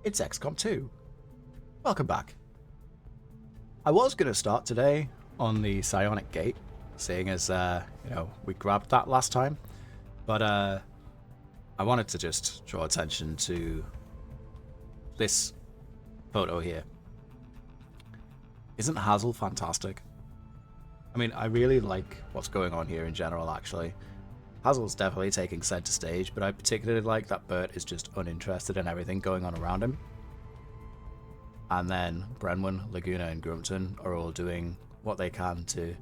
It's XCOM 2. Welcome back. I was going to start today on the Psionic Gate, seeing as, we grabbed that last time. But I wanted to just draw attention to this photo here. Isn't Hazel fantastic? I mean, I really like what's going on here in general, actually. Hazel's definitely taking center stage, but I particularly like that Bert is just uninterested in everything going on around him. And then Brenwyn, Laguna, and Grumpton are all doing what they can to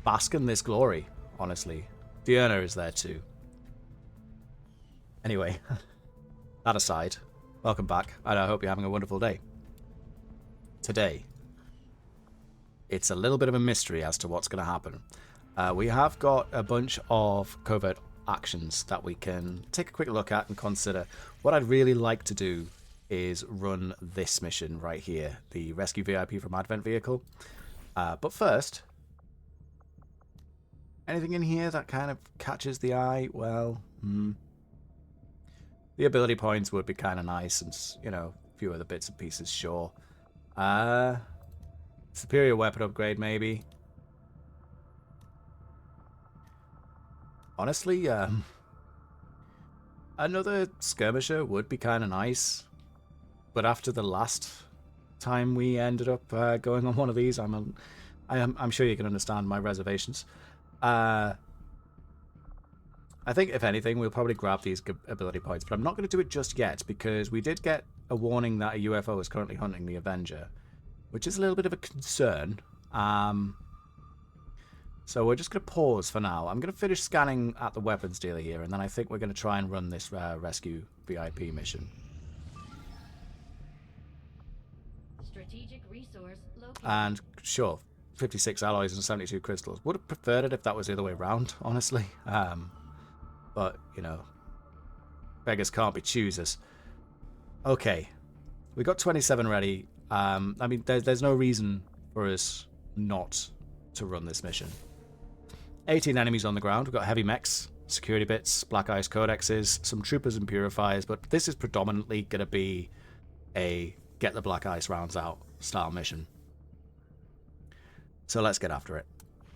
bask in this glory, honestly. Diurna is there too. Anyway, that aside, welcome back, and I hope you're having a wonderful day. Today, it's a little bit of a mystery as to what's going to happen. We have got a bunch of covert actions that we can take a quick look at and consider. What I'd really like to do is run this mission right here, the Rescue VIP from Advent Vehicle. But first, anything in here that kind of catches the eye? Well, the ability points would be kind of nice, and, a few other bits and pieces, sure. Superior weapon upgrade, maybe. Honestly, another skirmisher would be kind of nice. But after the last time we ended up going on one of these, I'm sure you can understand my reservations. I think, if anything, we'll probably grab these ability points. But I'm not going to do it just yet, because we did get a warning that a UFO is currently hunting the Avenger, which is a little bit of a concern. So we're just going to pause for now. I'm going to finish scanning at the weapons dealer here, and then I think we're going to try and run this rescue VIP mission. Strategic resource located. And sure, 56 alloys and 72 crystals. Would have preferred it if that was the other way around, honestly. But, beggars can't be choosers. Okay, we got 27 ready. I mean, there's no reason for us not to run this mission. 18 enemies on the ground. We've got heavy mechs, security bits, black ice codexes, some troopers and purifiers, but this is predominantly going to be a get the black ice rounds out style mission. So let's get after it.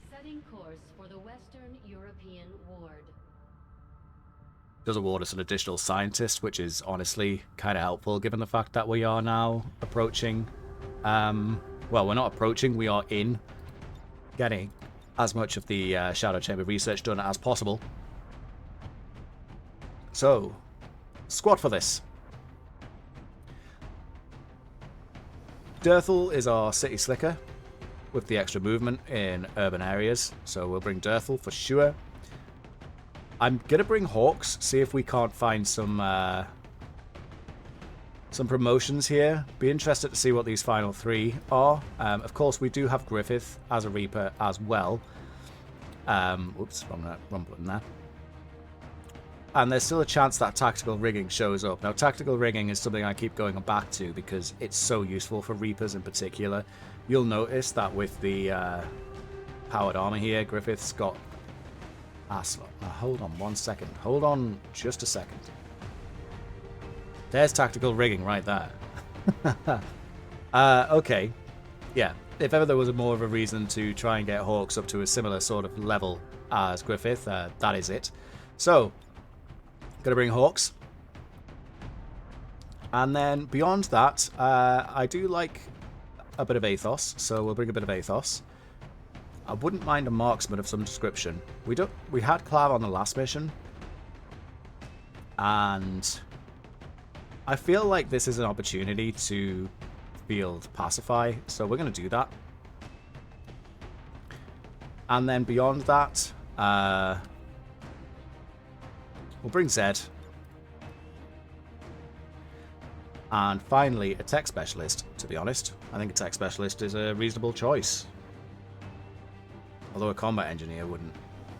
Setting course for the Western European Ward. Does award us an additional scientist, which is honestly kind of helpful given the fact that we are now approaching, well, we're not approaching, we are in getting as much of the Shadow Chamber research done as possible. So, squad for this. Dirthel is our city slicker with the extra movement in urban areas, so we'll bring Dirthel for sure. I'm gonna bring Hawks, see if we can't find some promotions here. Be interested to see what these final three are. Of course, we do have Griffith as a Reaper as well. Whoops, wrong button there. And there's still a chance that tactical rigging shows up. Now, tactical rigging is something I keep going back to because it's so useful for Reapers in particular. You'll notice that with the powered armor here, Griffith's got... Now, hold on 1 second. Hold on just a second. There's tactical rigging right there. Okay. Yeah, if ever there was more of a reason to try and get Hawks up to a similar sort of level as Griffith, that is it. So, gonna bring Hawks. And then beyond that, I do like a bit of Athos, so we'll bring a bit of Athos. I wouldn't mind a marksman of some description. We had Clav on the last mission, and I feel like this is an opportunity to field Pacify, so we're going to do that. And then beyond that, we'll bring Zed. And finally, a tech specialist, to be honest. I think a tech specialist is a reasonable choice. Although a combat engineer wouldn't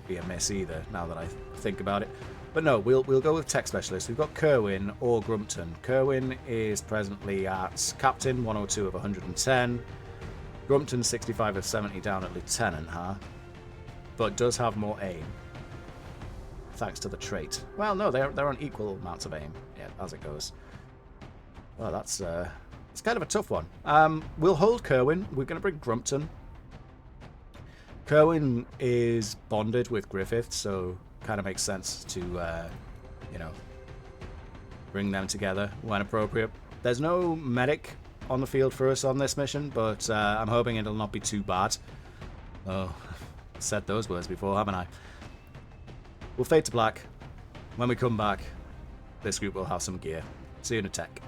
be a miss either, now that I think about it. But no, we'll go with tech specialist. We've got Kerwin or Grumpton. Kerwin is presently at Captain, 102 of 110. Grumpton, 65 of 70 down at Lieutenant, huh? But does have more aim. Thanks to the trait. Well, no, they're on equal amounts of aim, yeah, as it goes. Well, that's it's kind of a tough one. We'll hold Kerwin. We're going to bring Grumpton. Kerwin is bonded with Griffith, so kind of makes sense to, you know, bring them together when appropriate. There's no medic on the field for us on this mission, but I'm hoping it'll not be too bad. Oh, I've said those words before, haven't I? We'll fade to black. When we come back, this group will have some gear. See you in a tech.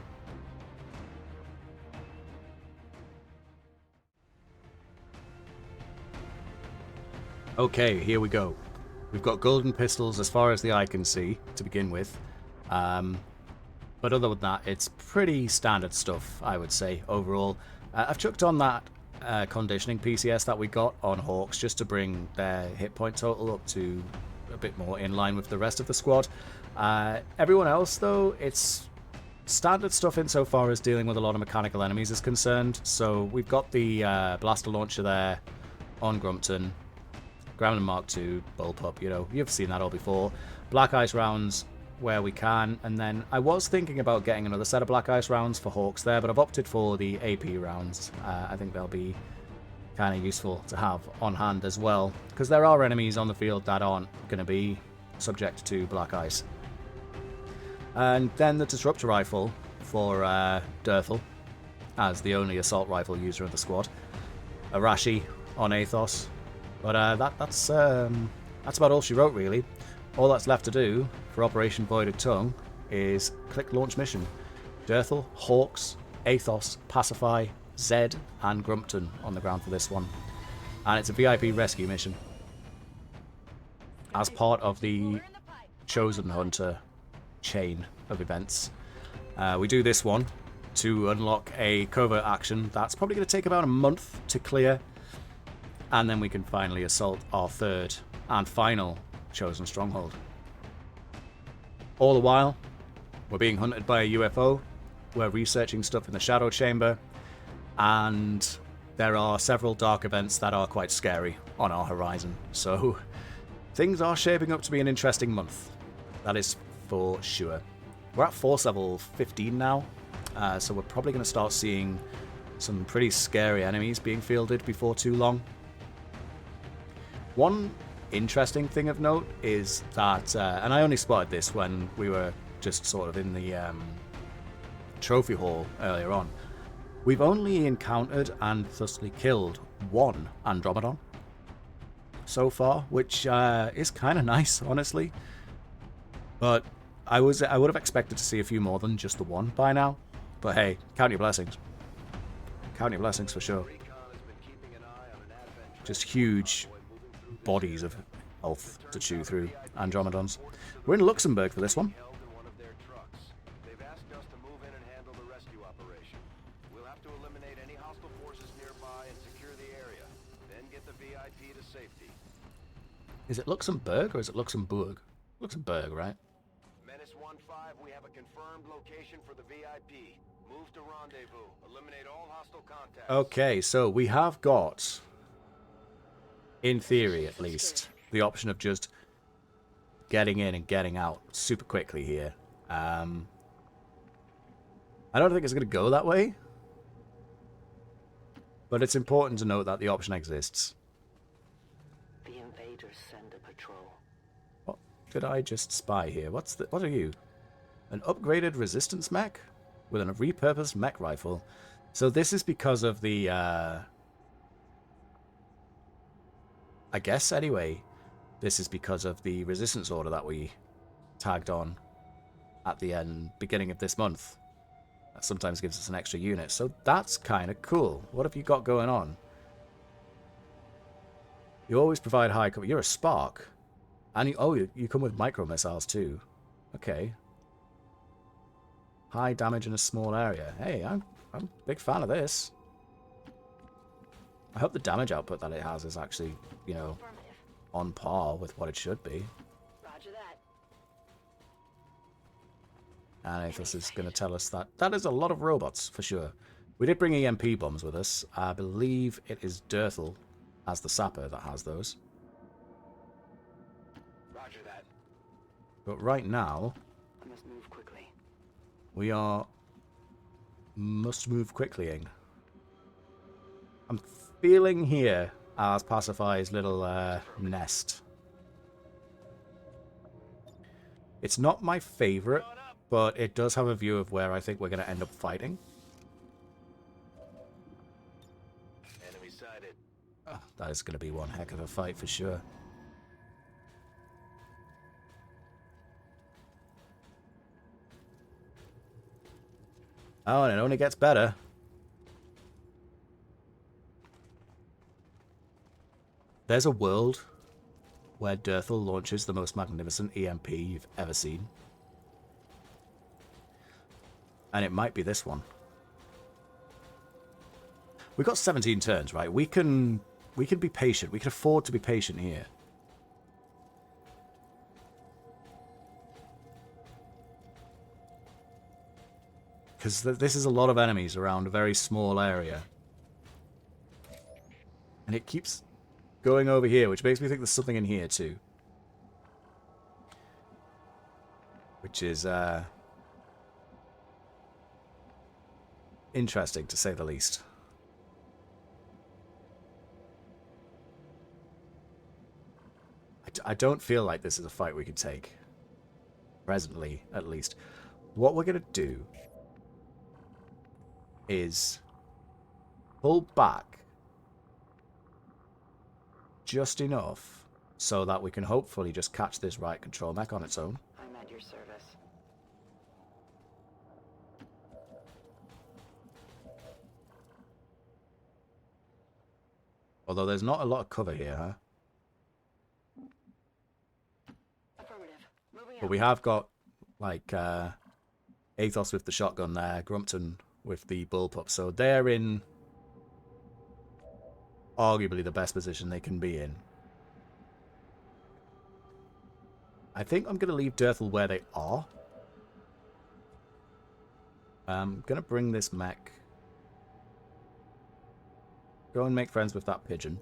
Okay, here we go. We've got golden pistols as far as the eye can see to begin with. But other than that, it's pretty standard stuff, I would say, overall. I've chucked on that conditioning PCS that we got on Hawks just to bring their hit point total up to a bit more in line with the rest of the squad. Everyone else, though, it's standard stuff insofar as dealing with a lot of mechanical enemies is concerned. So we've got the blaster launcher there on Grumpton. Gremlin Mark II, Bullpup, you know, you've seen that all before. Black Ice rounds where we can, and then I was thinking about getting another set of Black Ice rounds for Hawks there, but I've opted for the AP rounds. I think they'll be kind of useful to have on hand as well, because there are enemies on the field that aren't going to be subject to Black Ice. And then the Disruptor Rifle for Durthel, as the only assault rifle user of the squad. Arashi on Athos. But that's about all she wrote, really. All that's left to do for Operation Voided Tongue is click launch mission. Durthel, Hawks, Athos, Pacify, Zed, and Grumpton on the ground for this one. And it's a VIP rescue mission. As part of the Chosen Hunter chain of events. We do this one to unlock a covert action that's probably going to take about a month to clear. And then we can finally assault our third and final chosen stronghold. All the while, we're being hunted by a UFO, we're researching stuff in the Shadow Chamber, and there are several dark events that are quite scary on our horizon. So, things are shaping up to be an interesting month. That is for sure. We're at force level 15 now, so we're probably going to start seeing some pretty scary enemies being fielded before too long. One interesting thing of note is that, and I only spotted this when we were just sort of in the trophy hall earlier on, we've only encountered and thusly killed one Andromedon so far, which is kind of nice, honestly. But I would have expected to see a few more than just the one by now. But hey, count your blessings. Count your blessings for sure. Just huge bodies of health to chew through Andromedons. We're in Luxembourg for this one. Is it Luxembourg or is it Luxembourg? Luxembourg, right? Menace 1-5, we have a confirmed location for the VIP. Move to rendezvous. Eliminate all hostile contacts. Okay, so we have got, in theory at least, the option of just getting in and getting out super quickly here. I don't think it's going to go that way, but it's important to note that the option exists. The invaders send a patrol. What did I just spy here? What are you? An upgraded resistance mech with a repurposed mech rifle. So this is because of the I guess, anyway, this is because of the resistance order that we tagged on at the beginning of this month. That sometimes gives us an extra unit, so that's kind of cool. What have you got going on? You always provide high cover. You're a Spark. And you come with micro missiles too. Okay. High damage in a small area. Hey, I'm a big fan of this. I hope the damage output that it has is actually, you know, on par with what it should be. Roger that. And if this is going to tell us that that is a lot of robots, for sure. We did bring EMP bombs with us. I believe it is Durthel as the sapper that has those. Roger that. But right now, I must move quickly. we are Must move quickly-ing. I'm feeling here as Pacify's little nest. It's not my favorite, but it does have a view of where I think we're going to end up fighting. Enemy sighted. Oh, that is going to be one heck of a fight for sure. Oh, and it only gets better. There's a world where Durthal launches the most magnificent EMP you've ever seen. And it might be this one. We've got 17 turns, right? We can be patient. We can afford to be patient here. Because this is a lot of enemies around a very small area. And it keeps going over here, which makes me think there's something in here too. Which is interesting, to say the least. I don't feel like this is a fight we can take. Presently, at least. What we're going to do is pull back just enough so that we can hopefully just catch this right control mech on its own. I'm at your service. Although there's not a lot of cover here, huh? Affirmative. Moving But out. we have got, like, Athos with the shotgun there, Grumpton with the bullpup, so they're in arguably the best position they can be in. I think I'm going to leave Durthal where they are. I'm going to bring this mech. Go and make friends with that pigeon.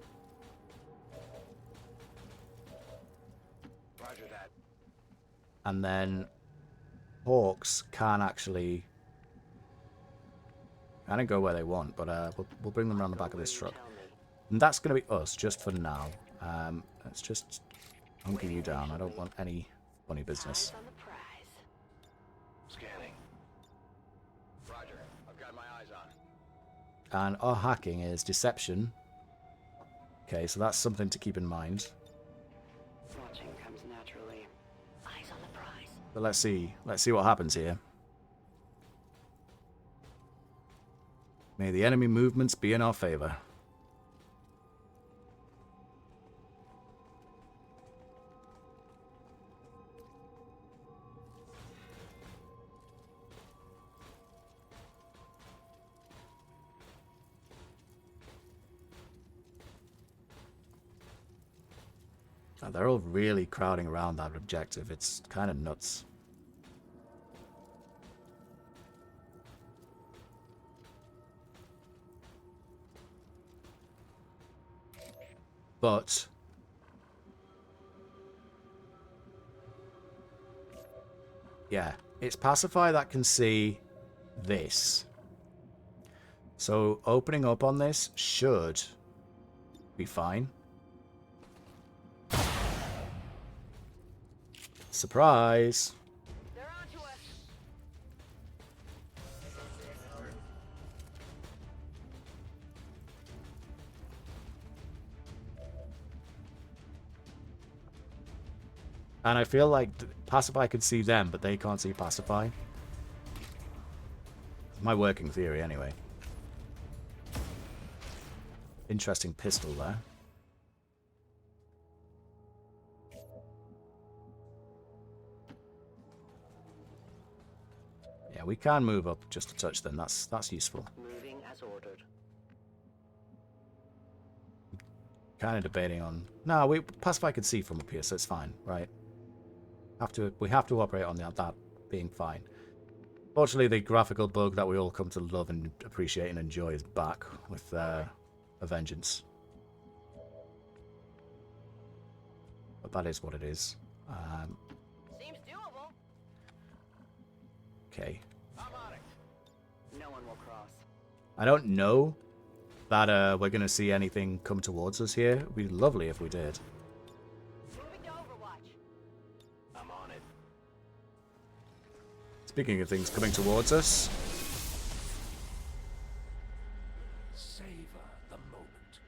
Roger that. And then Hawks can actually kind of go where they want, but we'll bring them around the back of this truck. Tell me. And that's going to be us, just for now. Let's just hunker you down. I don't want any funny business. Eyes on the prize. Scanning. Roger. I've got my eyes on. And our hacking is deception. Okay, so that's something to keep in mind. Watching comes naturally. Eyes on the prize. But let's see what happens here. May the enemy movements be in our favor. They're all really crowding around that objective. It's kind of nuts. But yeah, it's Pacify that can see this. So opening up on this should be fine. Surprise! They're on to us. And I feel like Pacify can see them, but they can't see Pacify. It's my working theory, anyway. Interesting pistol there. Yeah, we can move up just a touch then. That's useful. Moving as ordered. Kind of debating on... No, Pacify can see from up here, so it's fine, right? We have to operate on that being fine. Fortunately, the graphical bug that we all come to love and appreciate and enjoy is back with a vengeance. But that is what it is. Seems doable. Okay. I'm on it. No Dawn will cross. I don't know that we're going to see anything come towards us here. It would be lovely if we did. Moving to Overwatch. I'm on it. Speaking of things coming towards us, Savor the moment.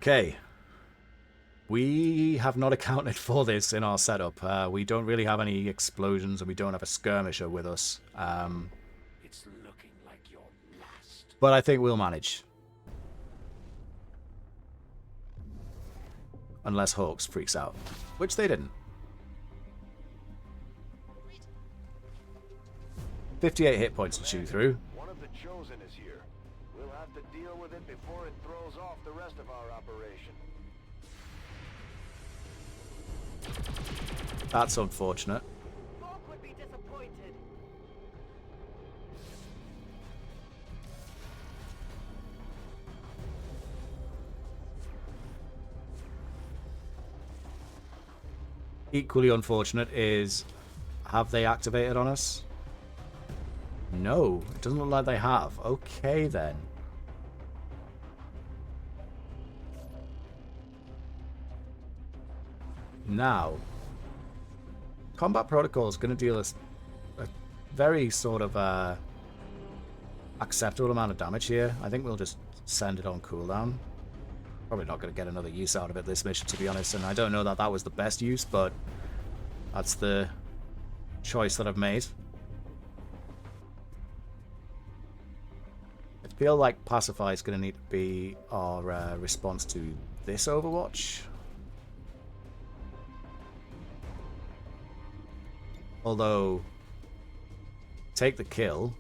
okay. We have not accounted for this in our setup. We don't really have any explosions, and we don't have a skirmisher with us. It's looking like your last. But I think we'll manage. Unless Hawks freaks out. Which they didn't. 58 hit points to chew through. One of the Chosen is here. We'll have to deal with it before it throws off the rest of our operation. That's unfortunate. Folk would be disappointed. Equally unfortunate is, have they activated on us? No, it doesn't look like they have. Okay then. Now, combat protocol is going to deal us a very sort of acceptable amount of damage here. I think we'll just send it on cooldown. Probably not going to get another use out of it this mission, to be honest, and I don't know that that was the best use, but that's the choice that I've made. I feel like Pacify is going to need to be our response to this Overwatch. Although, take the kill.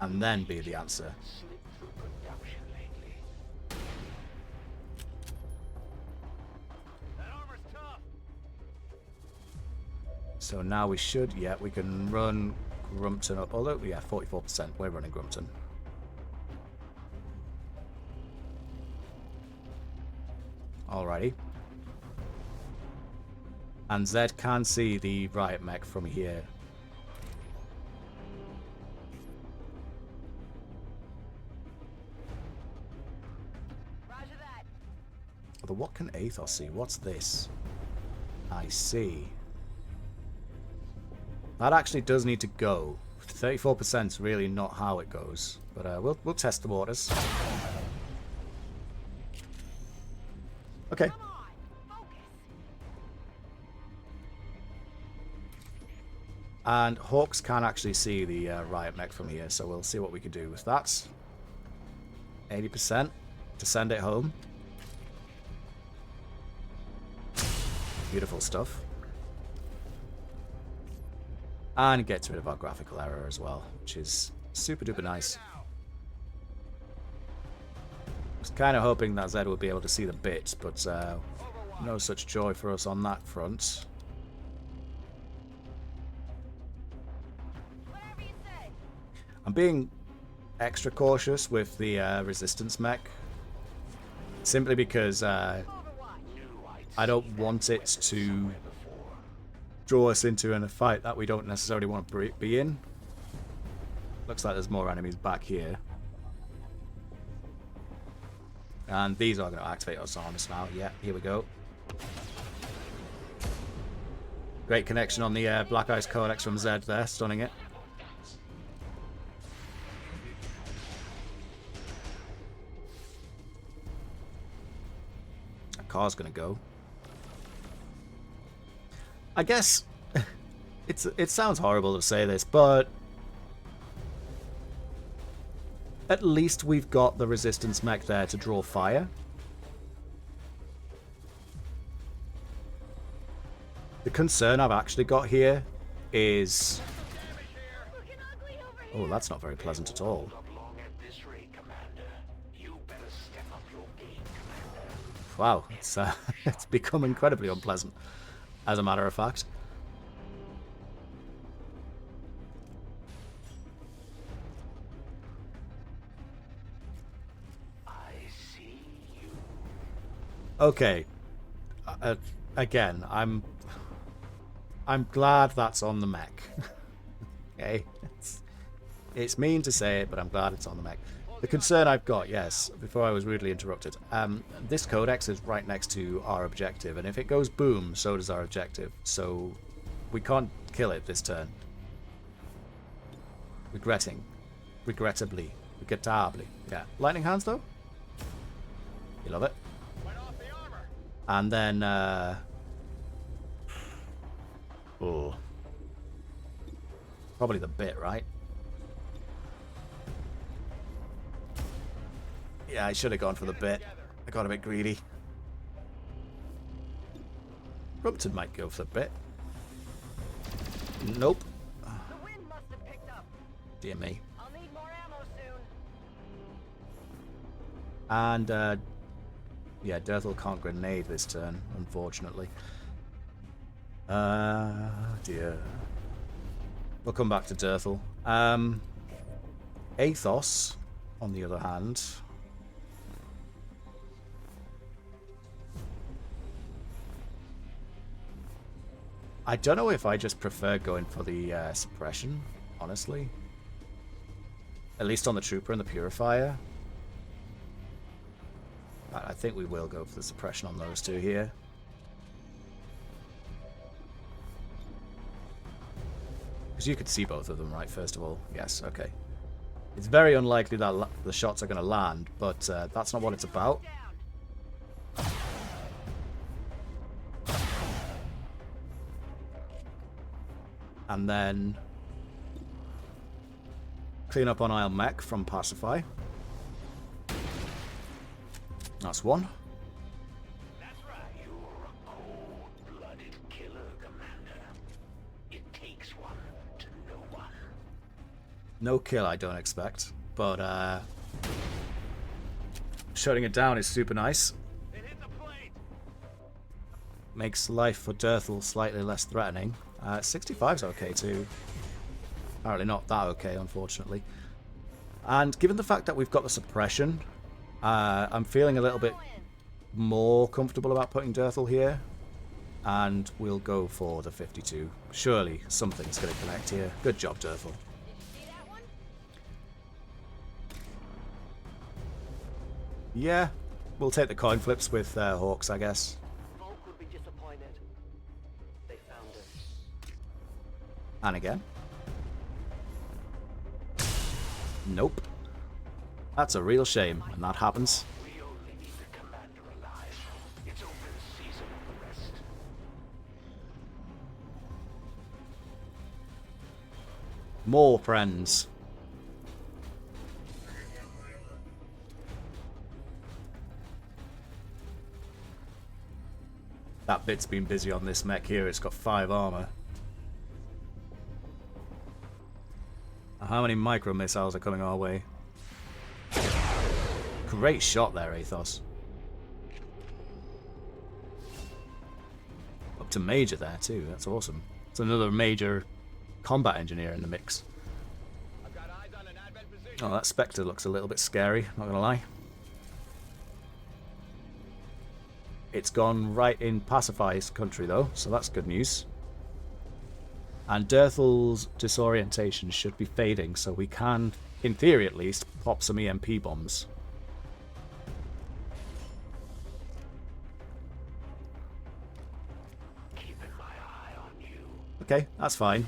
And then be the answer. So now we should, yeah, we can run Grumpton up. Although, yeah, 44%, we're running Grumpton. Alrighty. And Zed can see the riot mech from here. Roger that. Although what can Aethos see? What's this? I see. That actually does need to go. 34% is really not how it goes. But we'll test the waters. Okay. Come on, focus. And Hawks can actually see the riot mech from here, so we'll see what we can do with that. 80% to send it home. Beautiful stuff. And it gets rid of our graphical error as well, which is super duper nice. I was kind of hoping that Zed would be able to see the bit, but no such joy for us on that front. Whatever you say. I'm being extra cautious with the resistance mech, simply because I don't want it to draw us into a fight that we don't necessarily want to be in. Looks like there's more enemies back here. And these are going to activate us on us now. Yeah, here we go. Great connection on the Black Ice Codex from Zed there, stunning it. That car's going to go. I guess it sounds horrible to say this, but at least we've got the resistance mech there to draw fire. The concern I've actually got here is... Oh, that's not very pleasant at all. Wow, it's become incredibly unpleasant, as a matter of fact. Okay. Again, I'm glad that's on the mech. Okay. It's mean to say it, but I'm glad it's on the mech. The concern I've got, yes, before I was rudely interrupted, this codex is right next to our objective, and if it goes boom, so does our objective. So we can't kill it this turn. Regrettably. Yeah. Lightning hands, though? You love it. And then, oh. Probably the bit, right? Yeah, I should have gone for the bit. I got a bit greedy. Ruptured might go for the bit. Nope. The wind must have picked up. Dear me. I'll need more ammo soon. And, yeah, Dirtle can't grenade this turn, unfortunately. Dear. We'll come back to Dirtle. Athos, on the other hand... I don't know if I just prefer going for the suppression, honestly. At least on the Trooper and the Purifier. I think we will go for the suppression on those two here. Because you could see both of them, right, first of all. Yes, okay. It's very unlikely that the shots are going to land, but that's not what it's about. And then clean up on Isle Mech from Pacify. That's one. That's right. You're a cold-blooded killer, Commander. It takes one to know one. No kill, I don't expect, but shutting it down is super nice. It hit the plate. Makes life for Dirtle slightly less threatening. 65's okay too. Apparently not that okay, unfortunately. And given the fact that we've got the suppression, I'm feeling a little bit more comfortable about putting Dirtle here. And we'll go for the 52. Surely something's going to connect here. Good job, Dirtle. Yeah, we'll take the coin flips with Hawks, I guess. Volk would be disappointed. They found it. And again. Nope. That's a real shame, and that happens. We only need the Commander alive. It's open season on the rest. More friends. That bit's been busy on this mech here. It's got 5 armor. How many micro missiles are coming our way? Great shot there, Athos. Up to Major there too. That's awesome. It's another major combat engineer in the mix. I've got eyes on an advent position. Oh, that Spectre looks a little bit scary, not gonna lie. It's gone right in Pacify's country though, so that's good news. And Dirtle's disorientation should be fading, so we can, in theory at least, pop some EMP bombs. Keeping my eye on you. Okay, that's fine.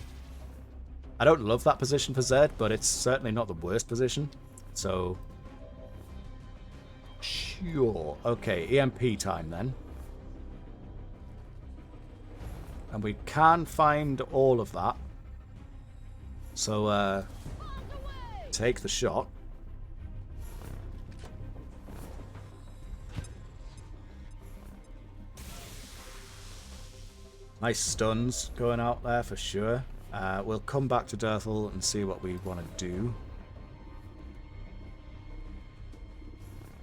I don't love that position for Zed, but it's certainly not the worst position. So, sure. Okay, EMP time then. And we can find all of that. So, take the shot. Nice stuns going out there for sure. We'll come back to Dirtle and see what we want to do.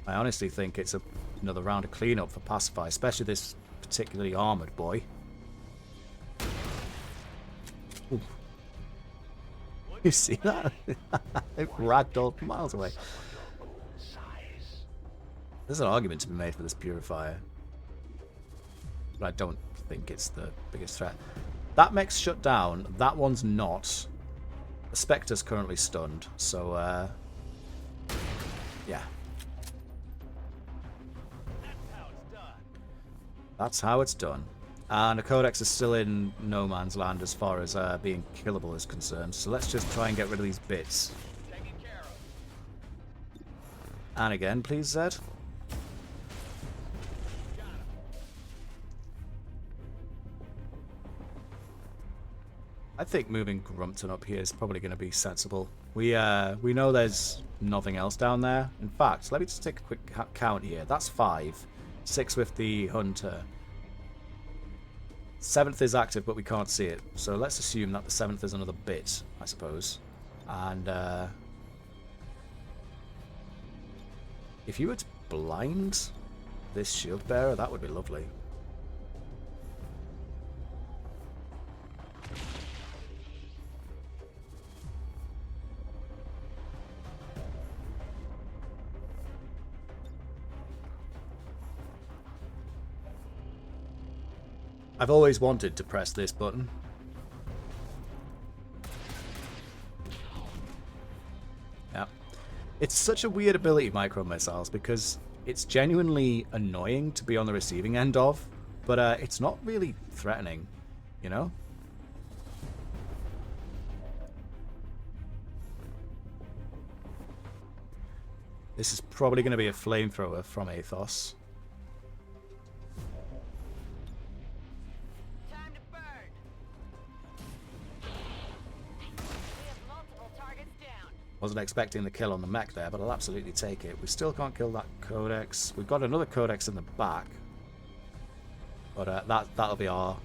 I honestly think it's another round of cleanup for Pacify, especially this particularly armored boy. Ooh. You see that? It ragdolled miles away. There's an argument to be made for this Purifier. but I don't think it's the biggest threat. That mech's shut down. That one's not. The Spectre's currently stunned, so yeah. That's how it's done. And the Codex is still in no man's land as far as being killable is concerned. So let's just try and get rid of these bits. And again, please, Zed. I think moving Grumpton up here is probably going to be sensible. We know there's nothing else down there. In fact, let me just take a quick count here. That's 5. 6 with the Hunter. 7th is active, but we can't see it. So let's assume that the 7th is another bit, I suppose. And if you were to blind this shield bearer, that would be lovely. I've always wanted to press this button. Yeah. It's such a weird ability, micro missiles, because it's genuinely annoying to be on the receiving end of, but it's not really threatening, you know? This is probably going to be a flamethrower from Athos. Wasn't expecting the kill on the mech there, but I'll absolutely take it. We still can't kill that Codex. We've got another Codex in the back. But that'll be our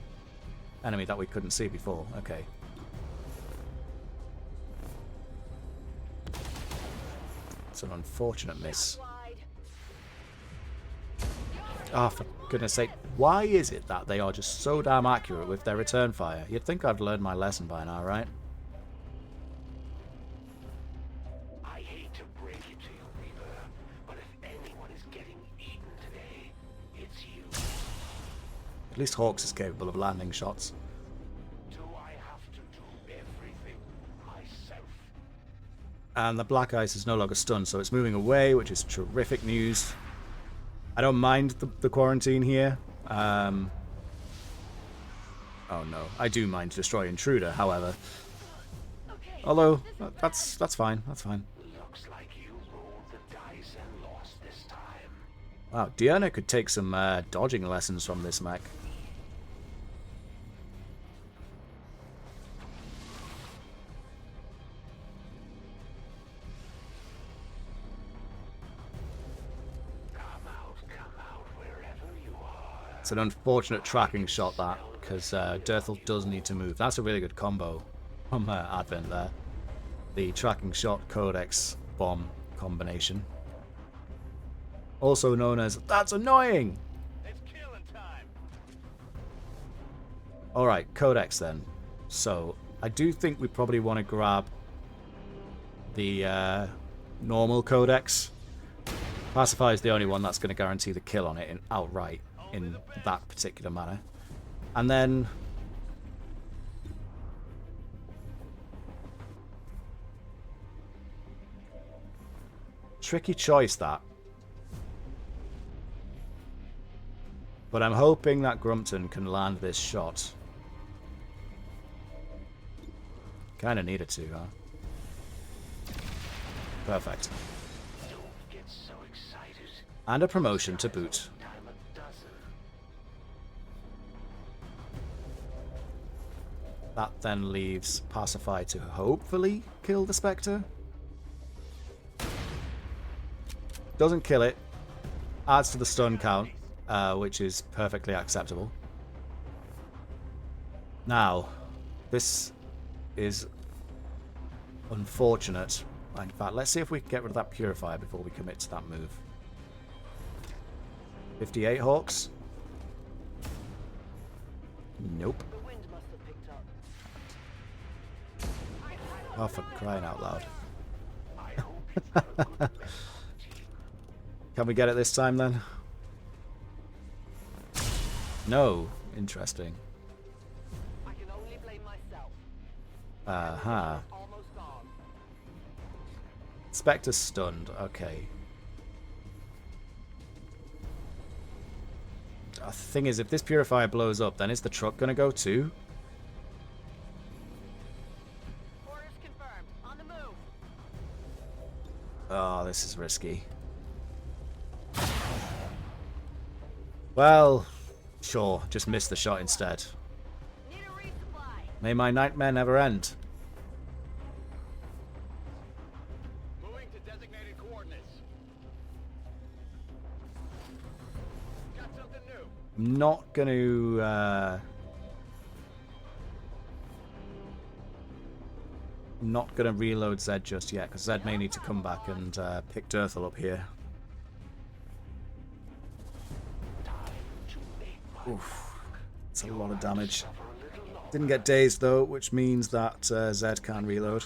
enemy that we couldn't see before. Okay. It's an unfortunate miss. Oh, for goodness sake. Why is it that they are just so damn accurate with their return fire? You'd think I've learned my lesson by now, right? At least Hawks is capable of landing shots. Do I have to do everything myself? And the Black Ice is no longer stunned, so it's moving away, which is terrific news. I don't mind the quarantine here. Oh no, I do mind Destroy Intruder, however. Although, that's fine, that's fine. Looks like you rolled the dice and lost this time. Wow, Diana could take some dodging lessons from this mech. It's an unfortunate tracking shot, that, because Dirthel does need to move. That's a really good combo from Advent there. The tracking shot Codex bomb combination. Also known as, that's annoying! It's killing time. Alright, Codex then. So, I do think we probably want to grab the normal Codex. Pacify is the only one that's going to guarantee the kill on it outright. In that particular manner. And then tricky choice, that, but I'm hoping that Grumpton can land this shot. Kinda needed to, huh? Perfect. Don't get so excited. And a promotion to boot. That then leaves Pacify to hopefully kill the Spectre. Doesn't kill it. Adds to the stun count, which is perfectly acceptable. Now, this is unfortunate. In fact, let's see if we can get rid of that Purifier before we commit to that move. 58 Hawks. Nope. Oh, for crying out loud. Can we get it this time then? No. Interesting. I can only blame myself. Uh-huh. Almost gone. Spectre stunned. Okay. The thing is, if this purifier blows up, then is the truck going to go too? Orders confirmed. On the move. Oh, this is risky. Well, sure. Just missed the shot instead. Need a resupply. May my nightmare never end. Moving to designated coordinates. Got something new. I'm not going to... not going to reload Zed just yet, because Zed may need to come back and pick Durthal up here. Oof. That's a lot of damage. Didn't get dazed though, which means that Zed can reload.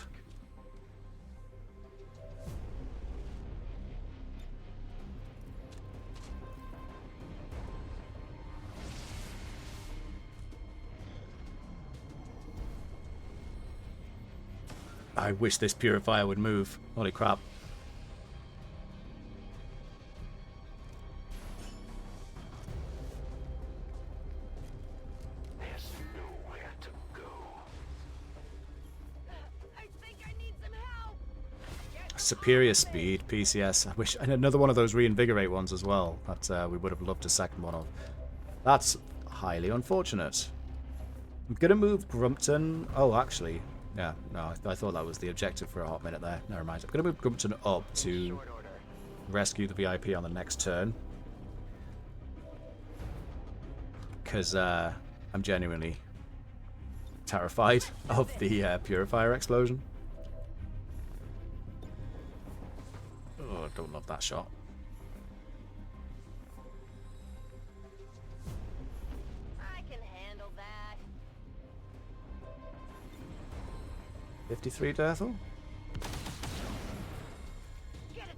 I wish this purifier would move. Holy crap. There's nowhere to go. I think I need some help. Superior speed, PCS. I wish, and another one of those reinvigorate ones as well that we would have loved a second one of. That's highly unfortunate. I'm gonna move Grumpton. Oh, actually, yeah, no, I thought that was the objective for a hot minute there. Never mind. I'm gonna move Grumpton up to rescue the VIP on the next turn, because I'm genuinely terrified of the purifier explosion. Oh, I don't love that shot. I can handle that. 53 Durthal?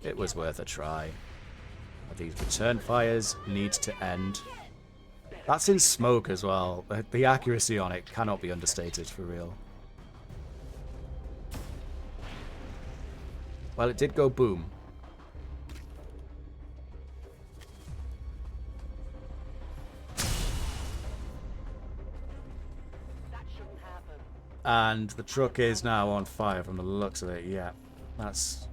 It was worth a try. These return fires needs to end. That's in smoke as well. The accuracy on it cannot be understated for real. Well, it did go boom. That shouldn't happen. And the truck is now on fire from the looks of it. Yeah, that's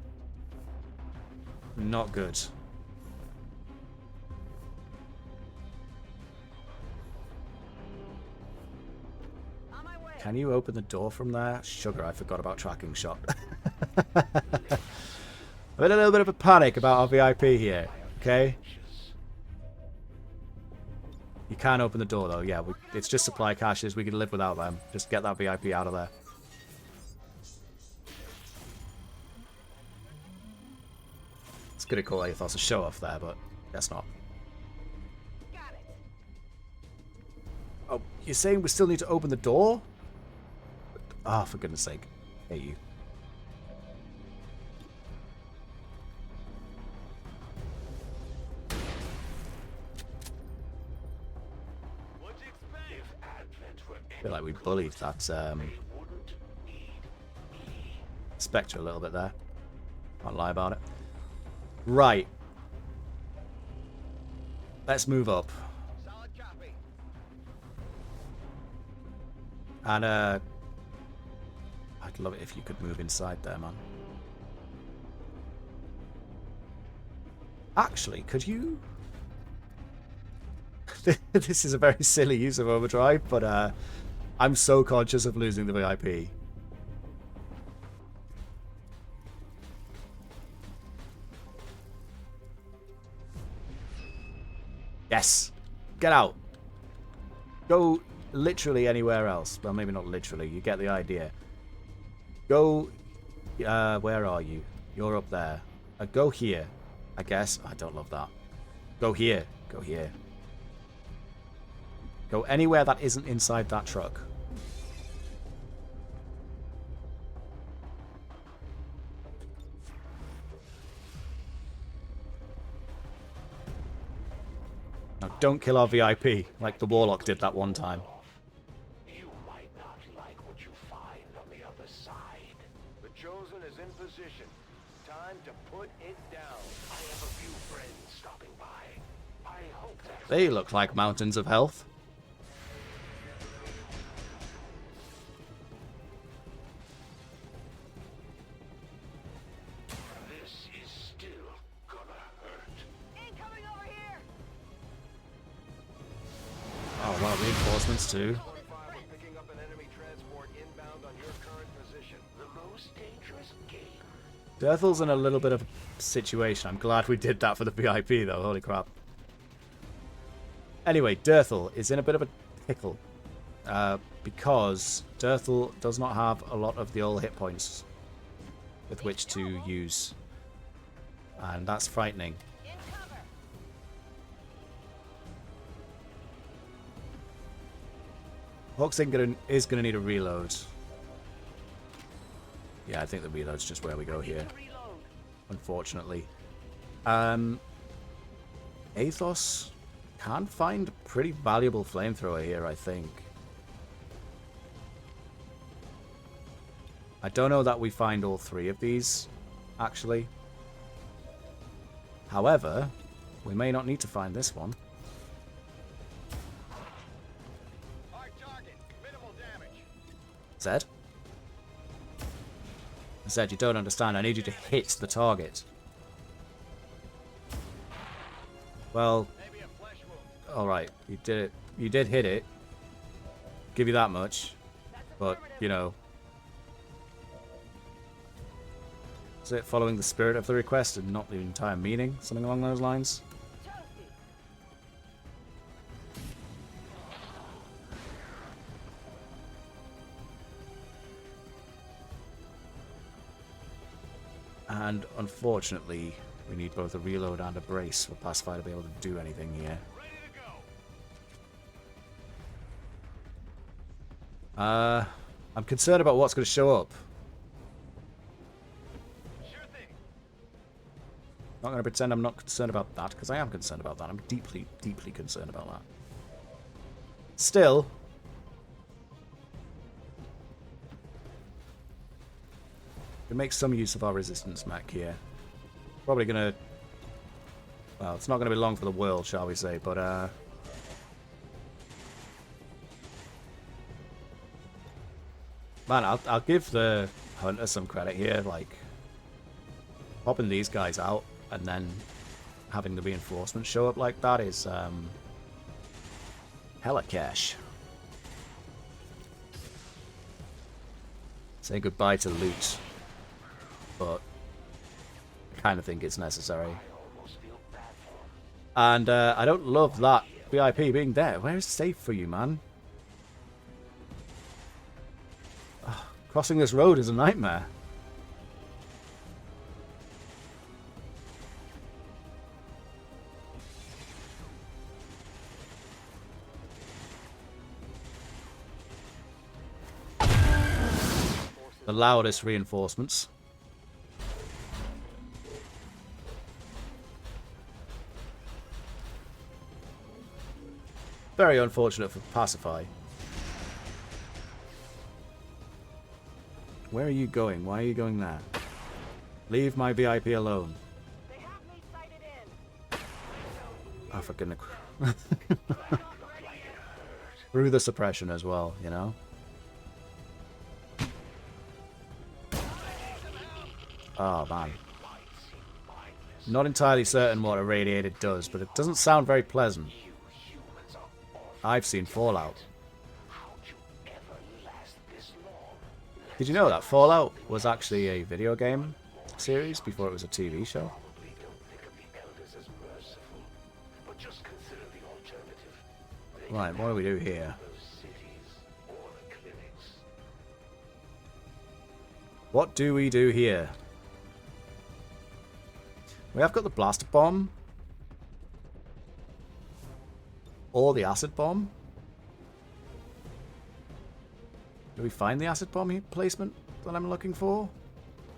not good. On my way. Can you open the door from there? Sugar, I forgot about tracking shot. I'm in a little bit of a panic about our VIP here, okay? You can open the door though, yeah. It's just supply caches, we can live without them. Just get that VIP out of there. It's gonna call Athos a show off there, but guess not. Got it. Oh, you're saying we still need to open the door? Ah, for goodness sake. Hey, you. What'd you expect? If Advent were I feel like we bullied that wouldn't need Spectre a little bit there. Can't lie about it. Right. Let's move up. Solid copy. And I'd love it if you could move inside there, man. Actually, could you? This is a very silly use of overdrive, but I'm so conscious of losing the VIP. Yes. Get out. Go literally anywhere else. Well, maybe not literally. You get the idea. Go... where are you? You're up there. Go here. I guess. I don't love that. Go here. Go here. Go anywhere that isn't inside that truck. Now, don't kill our VIP like the Warlock did that one time. You might not like what you find on the other side. The Chosen is in position. Time to put it down. I have a few friends stopping by. I hope that They look like mountains of health. this is still gonna hurt. Incoming over here! Oh, wow, reinforcements too. 1-5, we're picking up an enemy transport inbound on your current position. The most dangerous game. Dirthel's in a little bit of a situation. I'm glad we did that for the VIP though, holy crap. Anyway, Dirthel is in a bit of a pickle. Because Dirthel does not have a lot of the old hit points with which to use. And that's frightening. In cover! Hawk's is going to need a reload. Yeah, I think the reload's just where we go here. Reload! Unfortunately. Athos can find a pretty valuable flamethrower here, I think. I don't know that we find all three of these, actually. However, we may not need to find this one. Hard target. Minimal damage. Zed? Zed, you don't understand. I need you to hit the target. Well, Maybe a flesh wound. alright. You did it. You did hit it. Give you that much. That's But, affirmative. you know. Is it following the spirit of the request and not the entire meaning? Something along those lines? Toasty! And unfortunately, we need both a reload and a brace for Pacifier to be able to do anything here. Ready to go. I'm concerned about what's going to show up. Sure thing. Not going to pretend I'm not concerned about that, because I am concerned about that. I'm deeply, deeply concerned about that. Still, we make some use of our resistance mech here. Probably going to... Well, it's not going to be long for the world, shall we say, but... Man, I'll give the Hunter some credit here, like... Popping these guys out and then having the reinforcements show up like that is hella cash. Say goodbye to loot, but I kind of think it's necessary. And I don't love that VIP being there. Where's safe for you, man? Ugh, crossing this road is a nightmare. The loudest reinforcements. Very unfortunate for Pacify. Where are you going? Why are you going there? Leave my VIP alone. They have me sighted in! Oh, for goodness. Through the suppression as well, you know? Oh, man. Not entirely certain what irradiated does, but it doesn't sound very pleasant. I've seen Fallout. Did you know that Fallout was actually a video game series before it was a TV show? Right, what do we do here? What do we do here? We have got the blaster bomb. Or the acid bomb. Do we find the acid bomb placement that I'm looking for?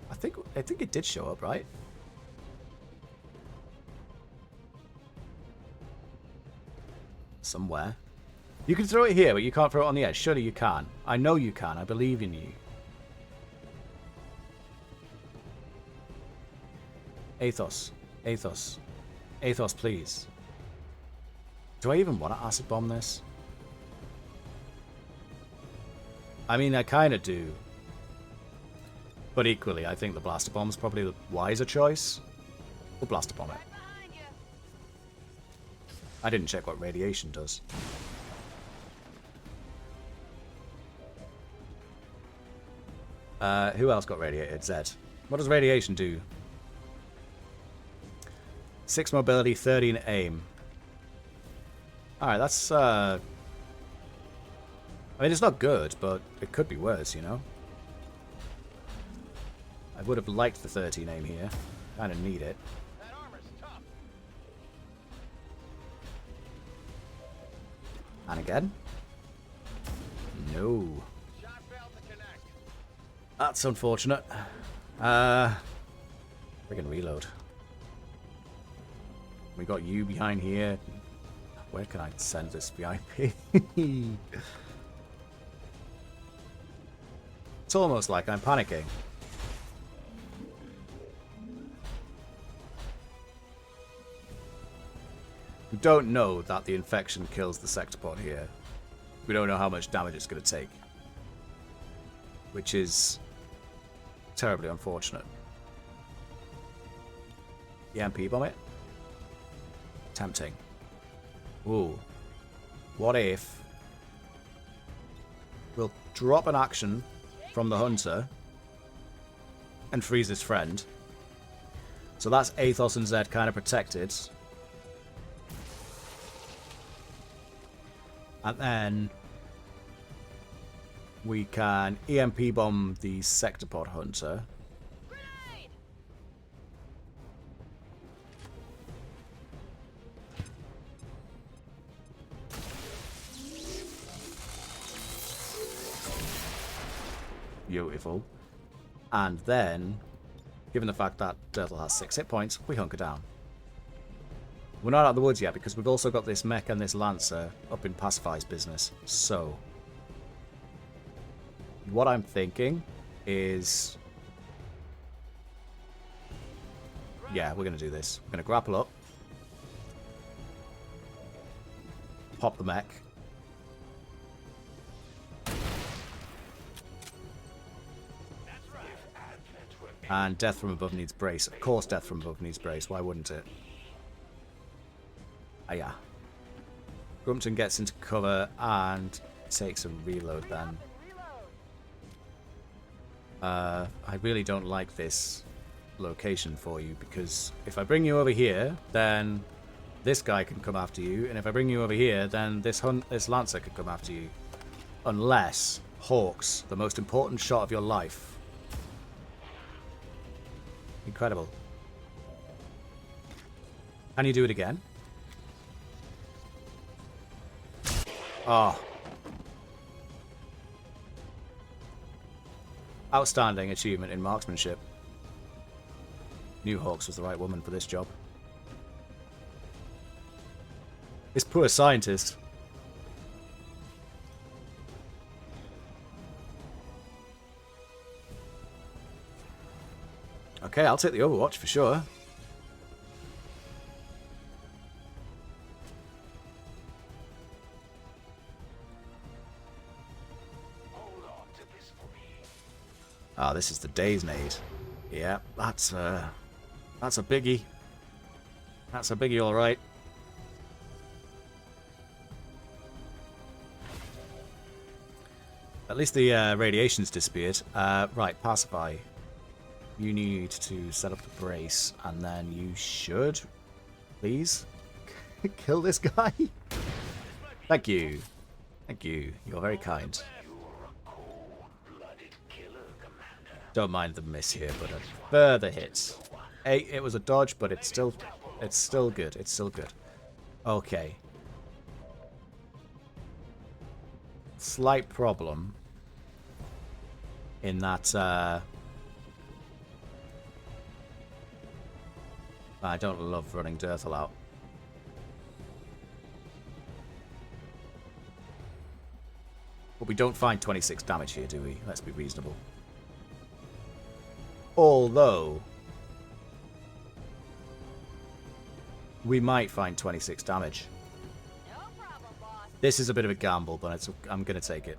I think it did show up, right? somewhere. You can throw it here, but you can't throw it on the edge. Surely you can. I know you can. I believe in you. Athos. Athos. Athos, please. Do I even want to acid bomb this? I mean, I kind of do. But equally, I think the blaster bomb is probably the wiser choice. We'll blaster bomb it. I didn't check what radiation does. Who else got radiated? Zed. What does radiation do? 6 mobility, 13 aim. Alright, that's... I mean, it's not good, but it could be worse, you know? I would have liked the 13 aim here. Kind of need it. That armor's tough. And again? No. Shot failed to connect. That's unfortunate. Friggin' reload. We got you behind here. Where can I send this VIP? It's almost like I'm panicking. We don't know that the infection kills the sector pod here. We don't know how much damage it's going to take. Which is terribly unfortunate. EMP bomb it? Tempting. Ooh. What if we'll drop an action from the hunter and freeze his friend. So that's Athos and Zed kind of protected. And then we can EMP bomb the sectopod hunter. Grenade! Beautiful. And then, given the fact that Turtle has 6 hit points, we hunker down. We're not out of the woods yet because we've also got this mech and this lancer up in Pacify's business. So, what I'm thinking is... yeah, we're going to do this. We're going to grapple up. Pop the mech. And death from above needs brace. Of course death from above needs brace. Why wouldn't it? Ah, yeah. Grumpton gets into cover and takes a reload then. I really don't like this location for you because if I bring you over here, then this guy can come after you, and if I bring you over here, then this Lancer could come after you. Unless Hawks, the most important shot of your life. Incredible. Can you do it again? Oh. Outstanding achievement in marksmanship. Knew Hawks was the right woman for this job. This poor scientist. Okay, I'll take the Overwatch for sure. Ah, this is the Days Nade. Yeah, that's a biggie. That's a biggie, all right. At least the radiation's disappeared. Right, Pacify. You need to set up the brace, and then you should, please, kill this guy. Thank you. Thank you. You're very kind. Don't mind the miss here, but a further hit. It was a dodge, but it's still good. It's still good. Okay. Slight problem in that I don't love running Dirtle out. But we don't find 26 damage here, do we? Let's be reasonable. Although we might find 26 damage. No problem, boss. This is a bit of a gamble, but I'm going to take it.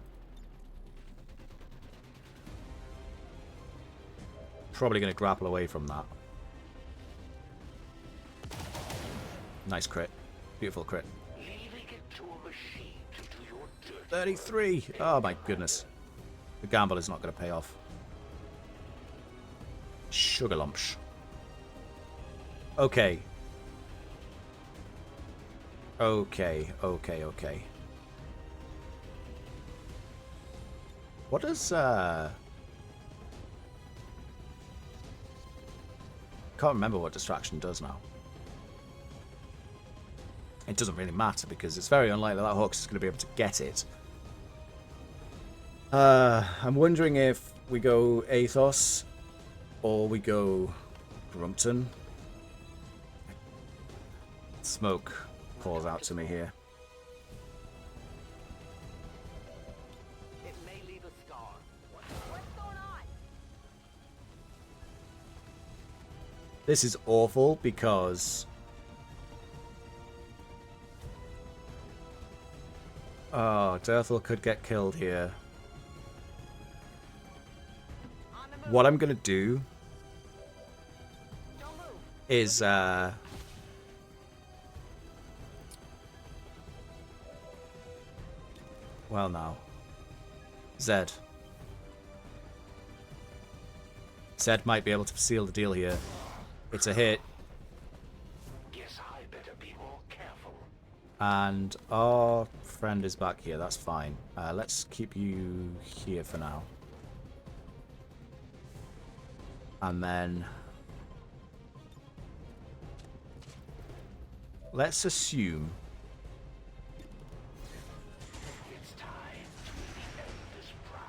Probably going to grapple away from that. Nice crit. Beautiful crit. Leaving it to a machine to do your dirty 33! Oh my goodness. The gamble is not going to pay off. Sugar lumps. Okay. Okay. What does, can't remember what distraction does now. It doesn't really matter because it's very unlikely that Hawks is going to be able to get it. I'm wondering if we go Athos or we go Grumpton. Smoke calls out to me here. It may leave a scar. What's going on? This is awful because Dirthel could get killed here. On the move. What I'm gonna do Don't move. is well now. Zed might be able to seal the deal here. It's a hit. Guess I better be more careful. And our friend is back here, that's fine. Let's keep you here for now. And then let's assume It's time to end this proud.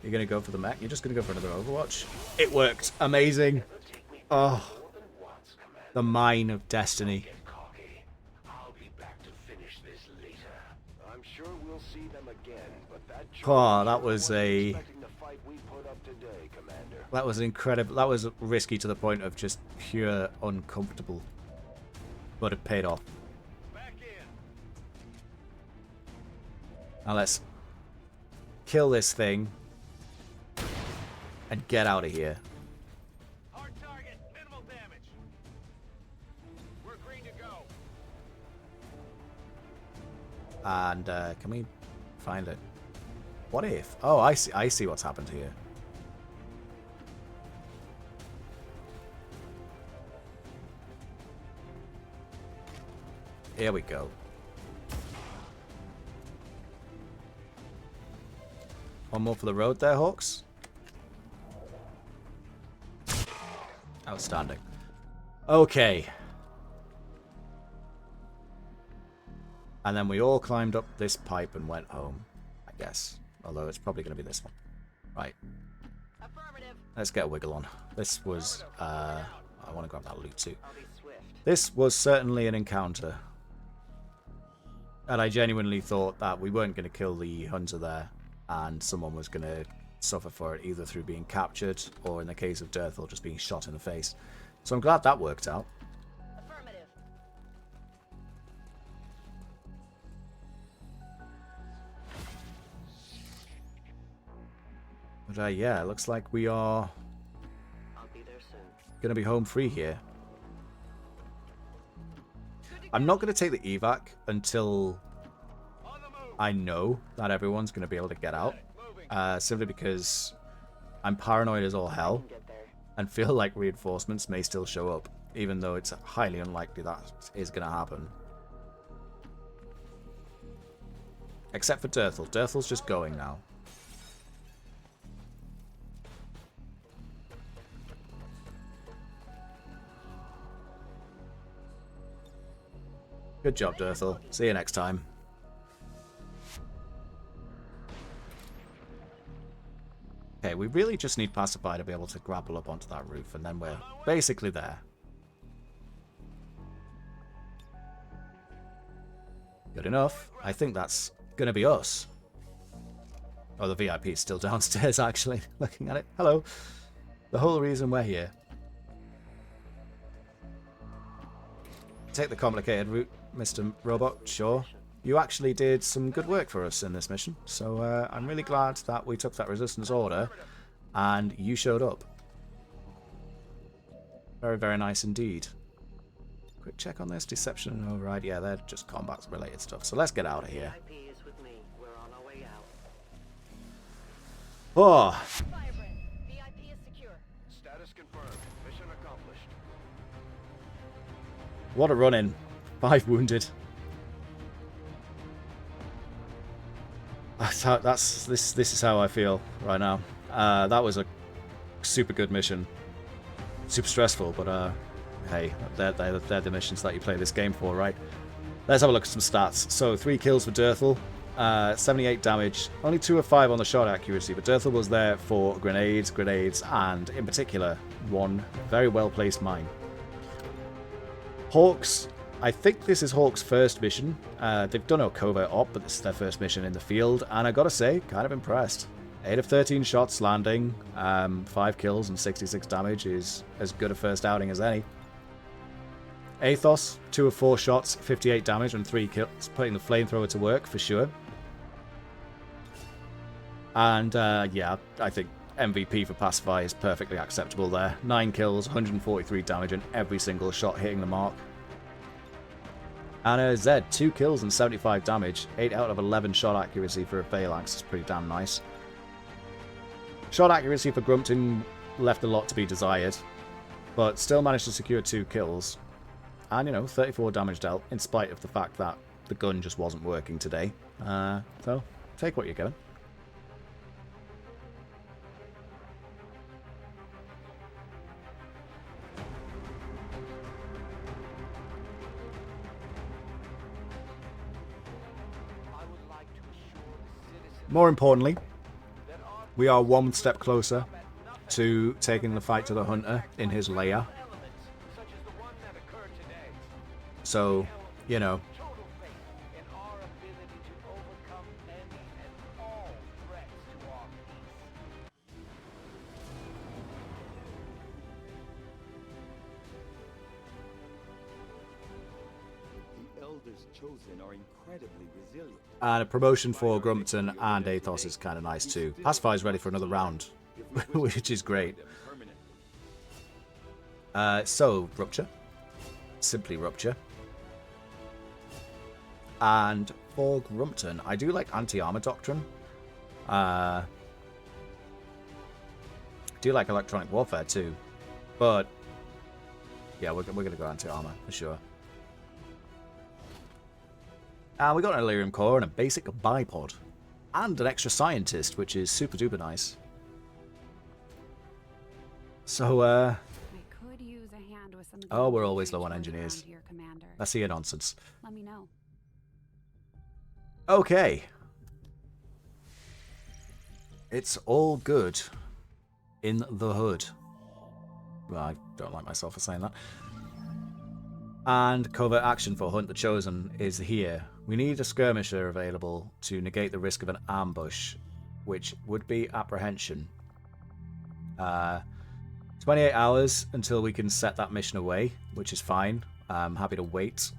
you're gonna go for the mech. You're just gonna go for another Overwatch. It worked. Amazing. Oh, More than once, Commander. the mine of destiny. Get cocky. I'll be back to finish this later. I'm sure we'll see them again, but that Oh, that sure was wasn't a expecting the fight we put up today, Commander. that was incredible. That was risky to the point of just pure uncomfortable, but it paid off. Back in. Now let's kill this thing and get out of here. Hard target, minimal damage. We're green to go. And can we find it? What if? Oh, I see what's happened here. Here we go. One more for the road there, Hawks. Outstanding. Okay. And then we all climbed up this pipe and went home, I guess. Although it's probably going to be this one. Right. Affirmative. Let's get a wiggle on. This was, I want to grab that loot too. I'll be swift. This was certainly an encounter. And I genuinely thought that we weren't going to kill the hunter there. And someone was going to suffer for it, either through being captured, or in the case of Dirthel, just being shot in the face. So I'm glad that worked out. Affirmative. But yeah, it looks like we are I'll be there soon. going to be home free here. I'm not going to take the evac until I know that everyone's going to be able to get out. Simply because I'm paranoid as all hell Get there. and feel like reinforcements may still show up, even though it's highly unlikely that is going to happen. Except for Dirthel. Dirthel's just going now. Good job, Dirthel. See you next time. Okay, we really just need Passerby to be able to grapple up onto that roof, and then we're basically there. Good enough. I think that's going to be us. Oh, the VIP is still downstairs, actually, looking at it. Hello. The whole reason we're here. Take the complicated route, Mr. Robot, sure. You actually did some good work for us in this mission, so I'm really glad that we took that resistance order and you showed up. Very, very nice indeed. Quick check on this. Deception and override. Yeah, they're just combat-related stuff, so let's get out of here. VIP is with me. We're on our way out. Oh, Firebrand, VIP is secure. Status confirmed. Mission accomplished. what a run-in. 5 wounded. This is how I feel right now. That was a super good mission. Super stressful, but hey, they're the missions that you play this game for, right? Let's have a look at some stats. So 3 kills for Dirthel, 78 damage, only 2 of 5 on the shot accuracy, but Dirthel was there for grenades, and in particular, 1 very well-placed mine. Hawks, I think this is Hawk's first mission. They've done a covert op, but this is their first mission in the field, and I gotta say, kind of impressed. 8 of 13 shots landing, 5 kills and 66 damage is as good a first outing as any. Athos, 2 of 4 shots, 58 damage and 3 kills, putting the flamethrower to work for sure. And yeah, I think MVP for Pacify is perfectly acceptable there. 9 kills, 143 damage and every single shot hitting the mark. And Zed, 2 kills and 75 damage, 8 out of 11 shot accuracy for a Phalanx is pretty damn nice. Shot accuracy for Grumpton left a lot to be desired, but still managed to secure 2 kills. And, you know, 34 damage dealt, in spite of the fact that the gun just wasn't working today. So, take what you're given. More importantly, we are 1 step closer to taking the fight to the Hunter in his lair. So, you know. The elders chosen are incredibly resilient. And a promotion for Grumpton and Athos is kind of nice too. Pacify is ready for another round, which is great. So, Rupture. Simply Rupture. And for Grumpton, I do like Anti-Armor Doctrine. Do like Electronic Warfare too. But, yeah, we're going to go Anti-Armor for sure. And we got an Illyrium Core and a basic bipod. And an extra scientist, which is super duper nice. So, I could use a hand with some oh, we're always low on engineers. here, Commander. That's your nonsense. Let me know. Okay. It's all good in the hood. Well, I don't like myself for saying that. And covert action for Hunt the Chosen is here. We need a skirmisher available to negate the risk of an ambush, which would be apprehension. 28 hours until we can set that mission away, which is fine. I'm happy to wait.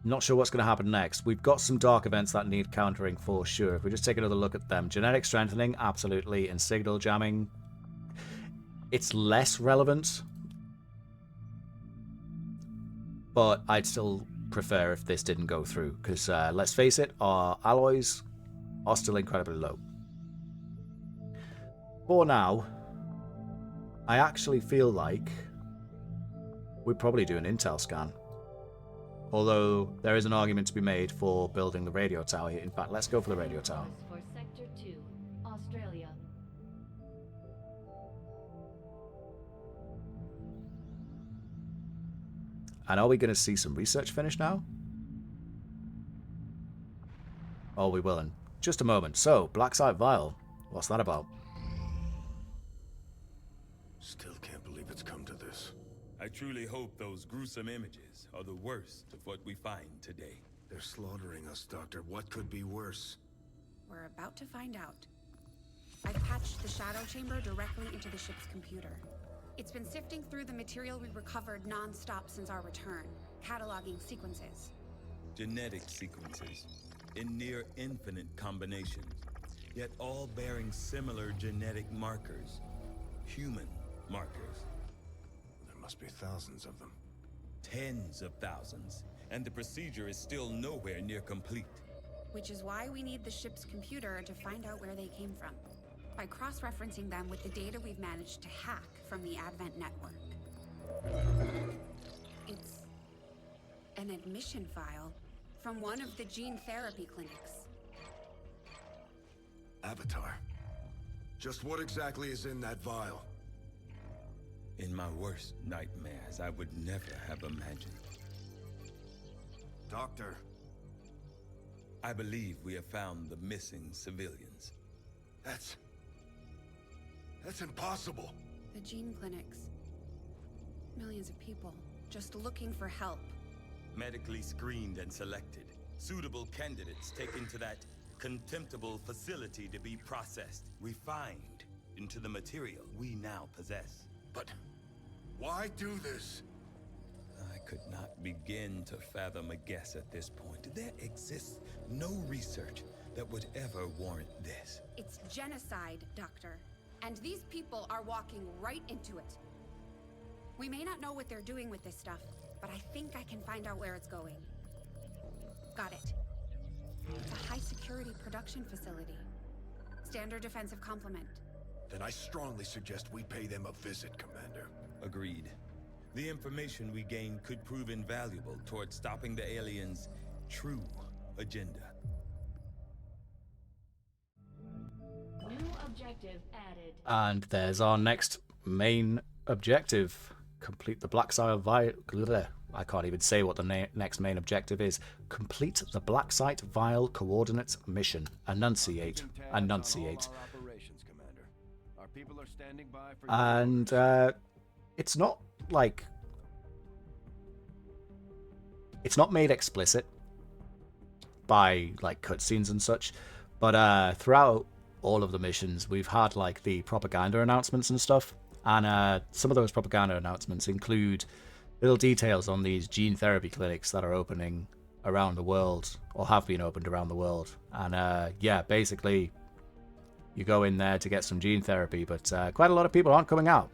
Not sure what's going to happen next. We've got some dark events that need countering for sure. If we just take another look at them. Genetic strengthening, absolutely. And signal jamming, it's less relevant. But I'd still prefer if this didn't go through. Because, let's face it, our alloys are still incredibly low. For now, I actually feel like we'd probably do an intel scan. Although there is an argument to be made for building the radio tower here. In fact, let's go for the radio tower. For Sector 2, Australia. And are we going to see some research finish now? Oh, we will in just a moment. So, Black Site Vial. What's that about? Still can't believe it's come to this. I truly hope those gruesome images are the worst of what we find today. They're slaughtering us, Doctor. What could be worse? We're about to find out. I've patched the shadow chamber directly into the ship's computer. It's been sifting through the material we recovered non-stop since our return, cataloging sequences. Genetic sequences in near infinite combinations, yet all bearing similar genetic markers. Human markers. There must be thousands of them. Tens of thousands, and the procedure is still nowhere near complete. Which is why we need the ship's computer to find out where they came from, by cross-referencing them with the data we've managed to hack from the Advent network. It's an admission file from one of the gene therapy clinics. Avatar. Just what exactly is in that vial? In my worst nightmares, I would never have imagined. Doctor. I believe we have found the missing civilians. That's impossible. The gene clinics. Millions of people just looking for help. Medically screened and selected. Suitable candidates taken to that contemptible facility to be processed, refined into the material we now possess. But why do this? I could not begin to fathom a guess at this point. There exists no research that would ever warrant this. It's genocide, Doctor. And these people are walking right into it. We may not know what they're doing with this stuff, but I think I can find out where it's going. Got it. It's a high-security production facility. Standard defensive complement. Then I strongly suggest we pay them a visit, Commander. Agreed. The information we gain could prove invaluable towards stopping the aliens' true agenda. New objective added. And there's our next main objective. Complete the Black Site Vial. I can't even say what the next main objective is. Complete the Black Site Vial Coordinates mission. Enunciate. Enunciate. Our people are standing by for And it's not like... It's not made explicit by like cutscenes and such, but throughout all of the missions we've had like the propaganda announcements and stuff, and some of those propaganda announcements include little details on these gene therapy clinics that are opening around the world, or have been opened around the world. And yeah, basically you go in there to get some gene therapy, but quite a lot of people aren't coming out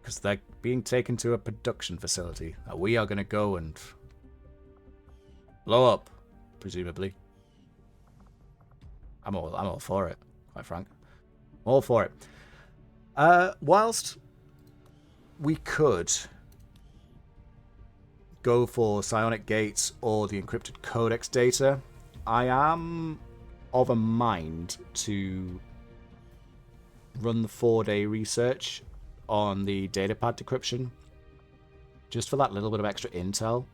because they're being taken to a production facility that we are going to go and blow up, presumably. I'm all for it, quite frank. All for it. Whilst we could go for psionic gates or the encrypted codex data, I am of a mind to run the 4-day research on the datapad decryption, just for that little bit of extra intel.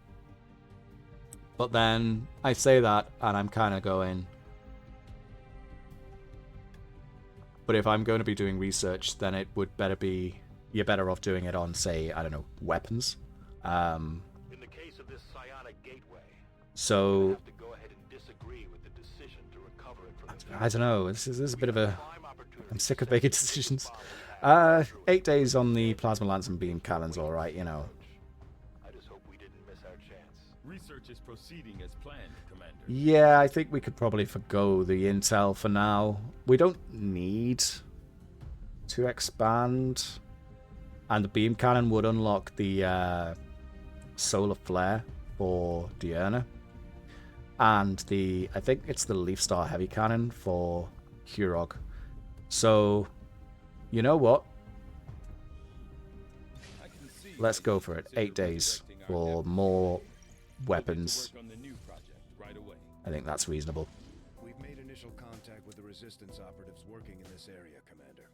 But then I say that and I'm kind of going, but if I'm going to be doing research, then it would better be, you're better off doing it on, say, I don't know, weapons. In the case of this psionic gateway, So you have to go ahead and disagree with the decision to recover it from the I don't know. This is a bit of a. prime opportunity. I'm sick of making decisions. 8 days on the plasma lance and beam cannon's all right, you know. I just hope we didn't miss our chance. Research is proceeding as planned, Commander. Yeah, I think we could probably forgo the intel for now. We don't need to expand, and the beam cannon would unlock the solar flare for Diurna, and the, I think it's the Leaf Star heavy cannon for Hurog. So, you know what? Let's go for it. 8 days for more weapons. I think that's reasonable. We've made initial contact with the Resistance operatives working in this area, Commander.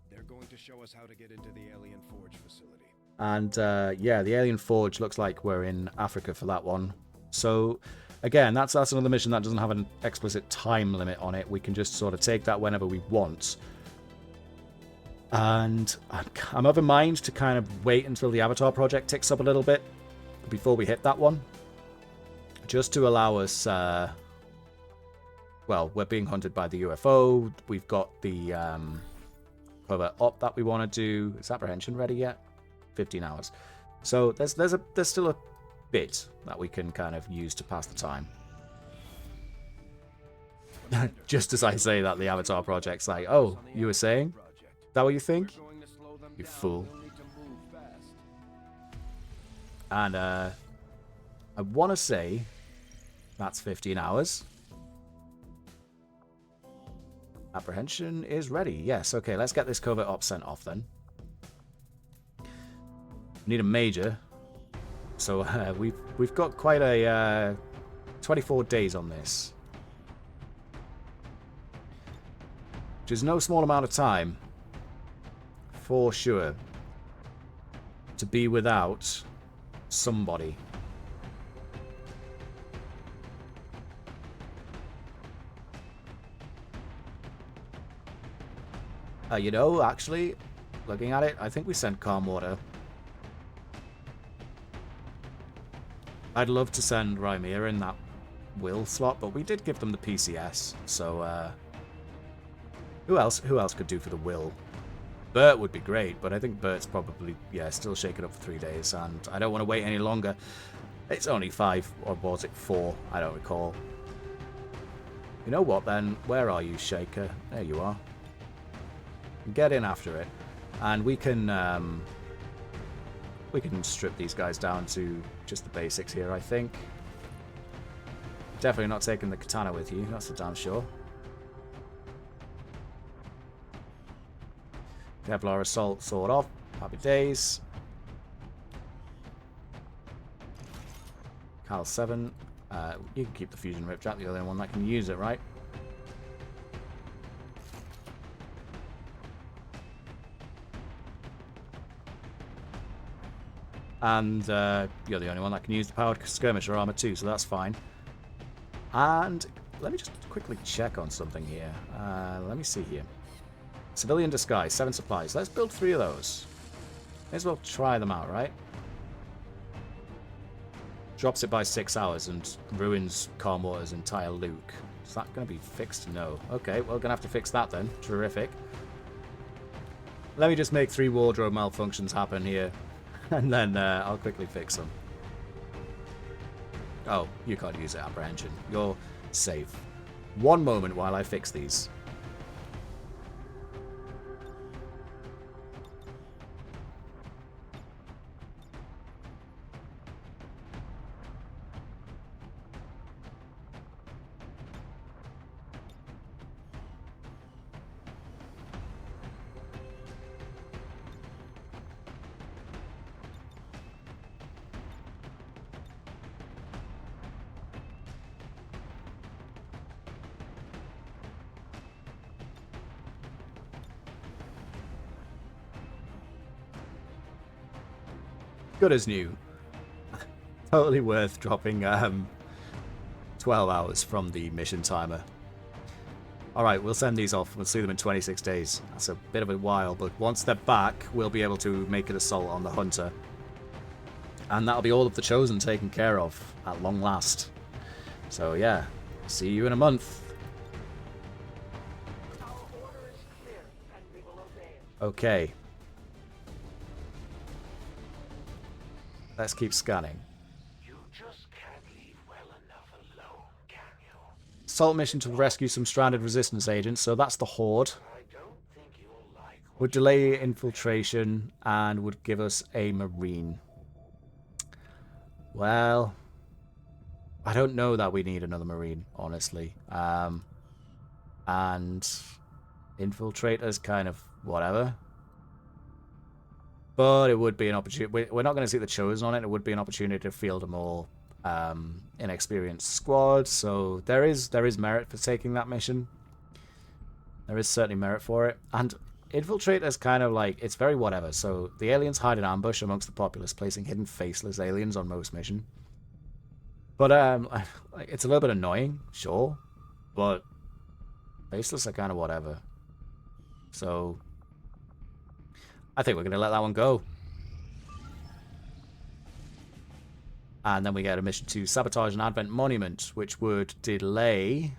They're going to show us how to get into the Alien Forge facility. And yeah, the Alien Forge looks like we're in Africa for that one. So again, that's another mission that doesn't have an explicit time limit on it. We can just sort of take that whenever we want. And I'm of a mind to kind of wait until the Avatar project ticks up a little bit before we hit that one. Just to allow us... well, we're being hunted by the UFO. We've got the covert op that we want to do. Is apprehension ready yet? 15 hours. So there's still a bit that we can kind of use to pass the time. Just as I say that, the Avatar project's like, oh, you were saying? Is that what you think? You fool. And I want to say that's 15 hours. Apprehension is ready. Yes, okay, let's get this covert op sent off then. Need a major. So we've got quite a 24 days on this. Which is no small amount of time. For sure. To be without somebody. You know, actually, looking at it, I think we sent calm water. I'd love to send Rymir in that will slot, but we did give them the PCS, so who else could do for the will? Bert would be great, but I think Bert's probably, yeah, still shaken up for 3 days, and I don't want to wait any longer. It's only 5, or was it 4? I don't recall. You know what then? Where are you, Shaker? There you are. Get in after it, and we can strip these guys down to just the basics here, I think. Definitely not taking the katana with you, that's for damn sure. Kevlar assault sword off. Happy days. Cal 7. You can keep the fusion ripjack, the only one that can use it, right? And you're the only one that can use the powered skirmisher armor too, so that's fine. And let me just quickly check on something here. Let me see here. Civilian disguise, 7 supplies. Let's build 3 of those. May as well try them out, right? Drops it by 6 hours and ruins Carmorta's entire Luke. Is that going to be fixed? No. Okay, well, going to have to fix that then. Terrific. Let me just make 3 wardrobe malfunctions happen here. And then I'll quickly fix them. Oh, you can't use it, apprehension. You're safe. One moment while I fix these. Good as new. Totally worth dropping 12 hours from the mission timer. Alright, we'll send these off. We'll see them in 26 days. That's a bit of a while, but once they're back, we'll be able to make an assault on the Hunter. And that'll be all of the Chosen taken care of at long last. So yeah, see you in a month. Okay. Let's keep scanning. You just can't leave well enough alone, can you? Assault mission to rescue some stranded resistance agents, so that's the Horde. I don't think you'll like Would delay infiltration and would give us a Marine. Well, I don't know that we need another Marine, honestly. And infiltrators kind of whatever. But it would be an opportunity. We're not going to see the Chosen on it. It would be an opportunity to field a more inexperienced squad. So there is merit for taking that mission. There is certainly merit for it. And infiltrators kind of like, it's very whatever. So the aliens hide in ambush amongst the populace, placing hidden faceless aliens on most mission. But it's a little bit annoying, sure. But faceless are kind of whatever. So I think we're going to let that one go. And then we get a mission to sabotage an Advent monument, which would delay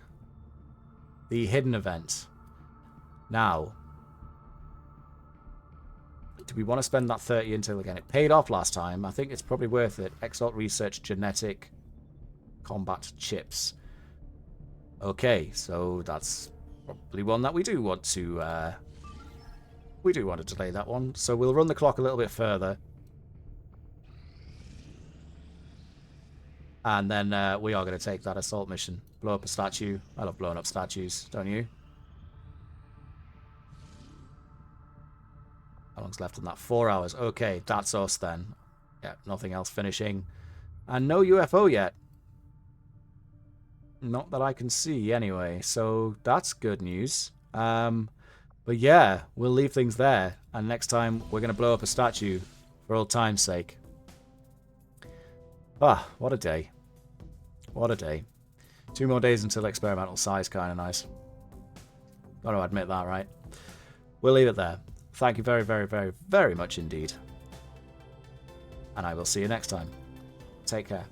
the hidden event. Now, do we want to spend that 30 until again? It paid off last time. I think it's probably worth it. Exalt research genetic combat chips. Okay, so that's probably one that we do want to delay that one. So we'll run the clock a little bit further. And then we are going to take that assault mission. Blow up a statue. I love blowing up statues, don't you? How long's left on that? 4 hours. Okay, that's us then. Yeah, nothing else finishing. And no UFO yet. Not that I can see anyway. So that's good news. But yeah, we'll leave things there. And next time we're going to blow up a statue for old time's sake. Ah, what a day. What a day. 2 more days until experimental size. Kind of nice. Gotta admit that, right? We'll leave it there. Thank you very, very, very, very much indeed. And I will see you next time. Take care.